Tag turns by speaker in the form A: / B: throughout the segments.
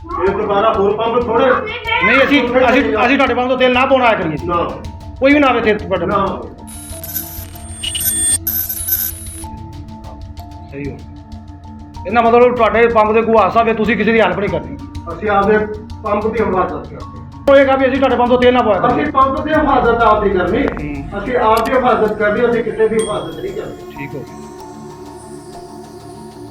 A: ਇਹ ਦੁਬਾਰਾ ਹੋਰ ਪੰਪ ਥੋੜੇ
B: ਨਹੀਂ ਅਸੀਂ ਤੁਹਾਡੇ ਪੰਪ ਤੋਂ ਤੇਲ ਨਾ ਪਾਉਣਾ ਆਇਆ ਕਰੀਏ
A: ਨਾ
B: ਕੋਈ ਵੀ ਨਾ ਆਵੇ ਤੇਲ ਤੁਹਾਡੇ
A: ਨਾ
B: ਸਹੀ ਹੋ ਇਹਨਾਂ ਮਤਲਬ ਤੁਹਾਡੇ ਪੰਪ ਦੇ ਕੋਈ ਹਾਦਸਾ ਹੋਵੇ ਤੁਸੀਂ ਕਿਸੇ ਦੀ ਹੈਲਪ ਨਹੀਂ ਕਰਨੀ
A: ਅਸੀਂ ਆਪਦੇ ਪੰਪ ਦੀ ਹਿਫਾਜ਼ਤ ਕਰਦੇ
B: ਹੋਏਗਾ ਵੀ ਅਸੀਂ ਤੁਹਾਡੇ ਪੰਪ ਤੋਂ ਤੇਲ ਨਾ ਪਾਇਆ ਕਰੀਏ
A: ਅਸੀਂ ਪੰਪ ਦੀ ਹਿਫਾਜ਼ਤ ਆਪ ਦੀ ਕਰਨੀ ਅਸੀਂ ਆਪ ਦੀ ਹਿਫਾਜ਼ਤ ਕਰਨੀ ਅਸੀਂ ਕਿਸੇ ਦੀ ਹਿਫਾਜ਼ਤ नहीं करनी
B: ठीक हो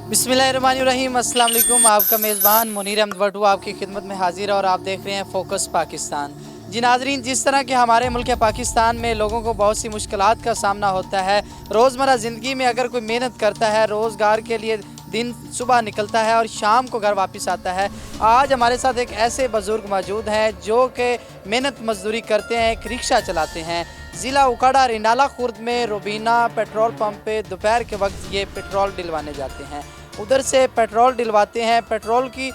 C: बिस्मिल्लाहिर्रहमानिर्रहीम अस्सलाम वालेकुम। आपका मेज़बान मुनीर अहमद भट्टू आपकी खिदमत में हाजिर है और आप देख रहे हैं फोकस पाकिस्तान। जी नाजरीन, जिस तरह के हमारे मुल्क पाकिस्तान में लोगों को बहुत सी मुश्किलात का सामना होता है, रोज़मर्रा ज़िंदगी में अगर कोई मेहनत करता है, रोज़गार के लिए दिन सुबह निकलता है और शाम को घर वापस आता है। आज हमारे साथ एक ऐसे बुज़ुर्ग मौजूद हैं जो कि मेहनत मजदूरी करते हैं, एक रिक्शा चलाते हैं। ज़िला उकाड़ा रिनाला खुर्द में रुबीना पेट्रोल पंप पे दोपहर के वक्त ये पेट्रोल डलवाने जाते हैं। उधर से पेट्रोल डलवाते हैं। पेट्रोल की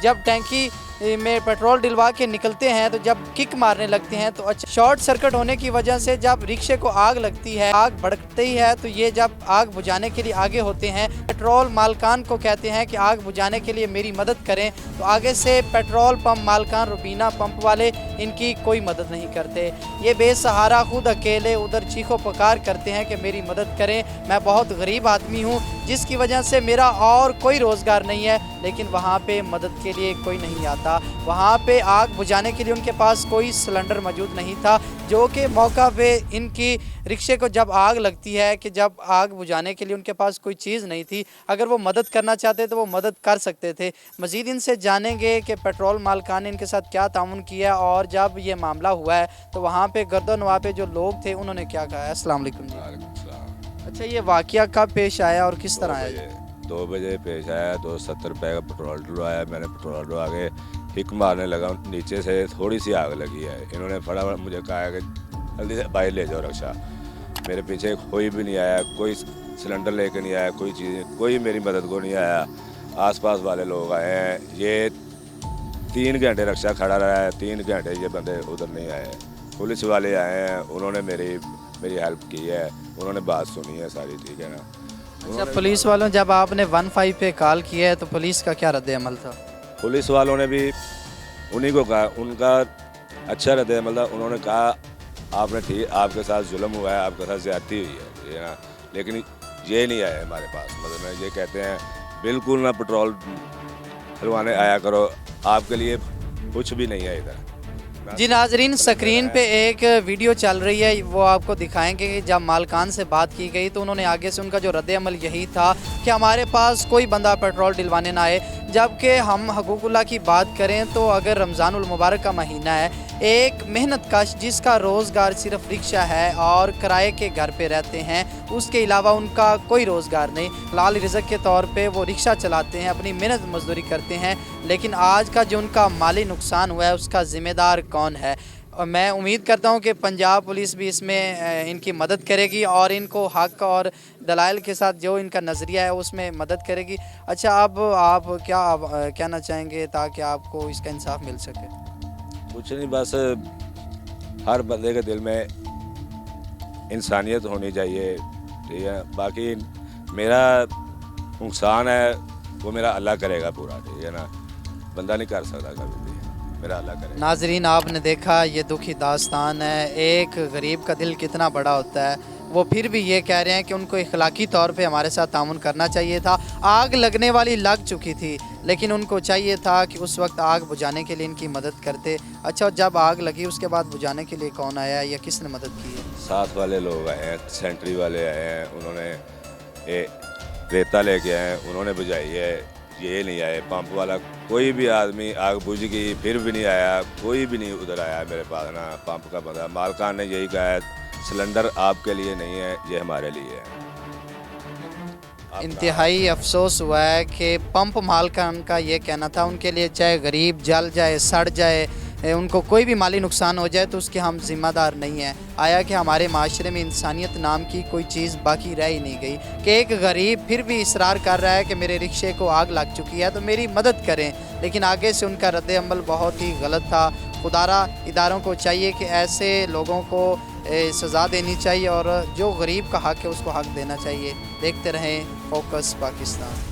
C: जब टैंकी में पेट्रोल डलवा के निकलते हैं तो जब किक मारने लगते हैं तो अच्छा शॉर्ट सर्किट होने की वजह से जब रिक्शे को आग लगती है, आग भड़कती है, तो ये जब आग बुझाने के लिए आगे होते हैं, पेट्रोल मालकान को कहते हैं कि आग बुझाने के लिए मेरी मदद करें, तो आगे से पेट्रोल पंप मालकान रुबीना पंप वाले इनकी कोई मदद नहीं करते। ये बेसहारा खुद अकेले उधर चीखो पुकार करते हैं कि मेरी मदद करें, मैं बहुत गरीब आदमी हूँ जिसकी वजह से मेरा और कोई रोज़गार नहीं है, लेकिन वहाँ पे मदद के लिए कोई नहीं आता। वहाँ पे आग बुझाने के लिए उनके पास कोई सिलेंडर मौजूद नहीं था, जो कि मौका पे इनकी रिक्शे को जब आग लगती है कि जब आग बुझाने के लिए उनके पास कोई चीज़ नहीं थी, अगर वो मदद करना चाहते तो वो मदद कर सकते थे। मज़ीद इनसे जानेंगे कि पेट्रोल मालकान ने इनके साथ क्या ताउन किया और जब ये मामला हुआ है तो वहाँ पे गर्दनवा पे जो लोग थे उन्होंने क्या कहा है। अस्सलाम वालेकुम जी। अच्छा, ये वाक़या कब पेश आया और किस तरह आया?
D: 2 बजे पेश आया। 270 रुपये का पेट्रोल डलवाया मैंने। पेट्रोल डलवा के हिक मारने लगा, नीचे से थोड़ी सी आग लगी है। इन्होंने फटाफट मुझे कहा है कि जल्दी से बाहर ले जाओ रिक्शा। मेरे पीछे कोई भी नहीं आया, कोई सिलेंडर लेके नहीं आया, कोई चीज़, कोई मेरी मदद को नहीं आया। आसपास वाले लोग आए हैं। ये 3 घंटे रिक्शा खड़ा रहा है, 3 घंटे ये बंदे उधर नहीं आए। पुलिस वाले आए हैं, उन्होंने मेरी हेल्प की है, उन्होंने बात सुनी है सारी, ठीक है ना।
C: अच्छा, पुलिस वालों जब आपने 15 पे कॉल किया है तो पुलिस का क्या रद्द अमल था?
D: पुलिस वालों ने भी उन्हीं को कहा, उनका अच्छा रद्द अमल था। उन्होंने कहा आपने ठीक, आपके साथ जुल्म हुआ है, आपके साथ ज़्यादती हुई है, ठीक है ना, लेकिन ये नहीं आए हमारे पास। मतलब ये कहते हैं बिल्कुल ना पेट्रोल डलवाने आया करो, आपके लिए कुछ भी नहीं है इधर।
C: जी नाजरीन, स्क्रीन पे एक वीडियो चल रही है, वो आपको दिखाएंगे कि जब मालकान से बात की गई तो उन्होंने आगे से उनका जो रद्द अमल यही था कि हमारे पास कोई बंदा पेट्रोल डलवाने ना आए। जबकि हम हकूकुल्लाह की बात करें तो अगर रमज़ानुल मुबारक का महीना है, एक मेहनत कश जिसका रोज़गार सिर्फ रिक्शा है और किराए के घर पे रहते हैं, उसके अलावा उनका कोई रोज़गार नहीं, लाल रिज़्क़ के तौर पे वो रिक्शा चलाते हैं, अपनी मेहनत मजदूरी करते हैं। लेकिन आज का जो उनका माली नुकसान हुआ है उसका ज़िम्मेदार कौन है? और मैं उम्मीद करता हूं कि पंजाब पुलिस भी इसमें इनकी मदद करेगी और इनको हक और दलाइल के साथ जो इनका नज़रिया है उसमें मदद करेगी। अच्छा, अब आप क्या कहना चाहेंगे ताकि आपको इसका इंसाफ मिल सके?
D: कुछ नहीं, बस हर बंदे के दिल में इंसानियत होनी चाहिए, ठीक है। बाकी मेरा नुकसान है वो मेरा अल्लाह करेगा पूरा, ठीक है ना, बंदा नहीं कर सकता कभी भी, मेरा अल्लाह करेगा।
C: नाजरीन, आपने देखा ये दुखी दास्तान है। एक गरीब का दिल कितना बड़ा होता है, वो फिर भी ये कह रहे हैं कि उनको इखलाकी तौर पे हमारे साथ तामुन करना चाहिए था। आग लगने वाली लग चुकी थी, लेकिन उनको चाहिए था कि उस वक्त आग बुझाने के लिए इनकी मदद करते। अच्छा, जब आग लगी उसके बाद बुझाने के लिए कौन आया या किसने मदद की है?
D: साथ वाले लोग आए हैं, सेंट्री वाले आए हैं, उन्होंने रेता लेके आए हैं, उन्होंने बुझाई है। ये नहीं आए पंप वाला, कोई भी आदमी, आग बुझ गई फिर भी नहीं आया, कोई भी नहीं उधर आया मेरे पास ना। पंप का बंदा मालकान ने यही कहा है सिलेंडर आपके लिए नहीं है, ये हमारे लिए है।
C: इंतहाई अफसोस हुआ है कि पंप मालकान का ये कहना था उनके लिए चाहे गरीब जल जाए, सड़ जाए, उनको कोई भी माली नुकसान हो जाए तो उसके हम ज़िम्मेदार नहीं हैं। आया कि हमारे माशरे में इंसानियत नाम की कोई चीज़ बाकी रह ही नहीं गई कि एक गरीब फिर भी इसरार कर रहा है कि मेरे रिक्शे को आग लग चुकी है तो मेरी मदद करें, लेकिन आगे से उनका रद्द अमल बहुत ही गलत था। खुदारा इदारों को चाहिए कि ऐसे लोगों को सज़ा देनी चाहिए और जो गरीब का हक़ है उसको हक़ देना चाहिए। देखते रहें फोकस पाकिस्तान।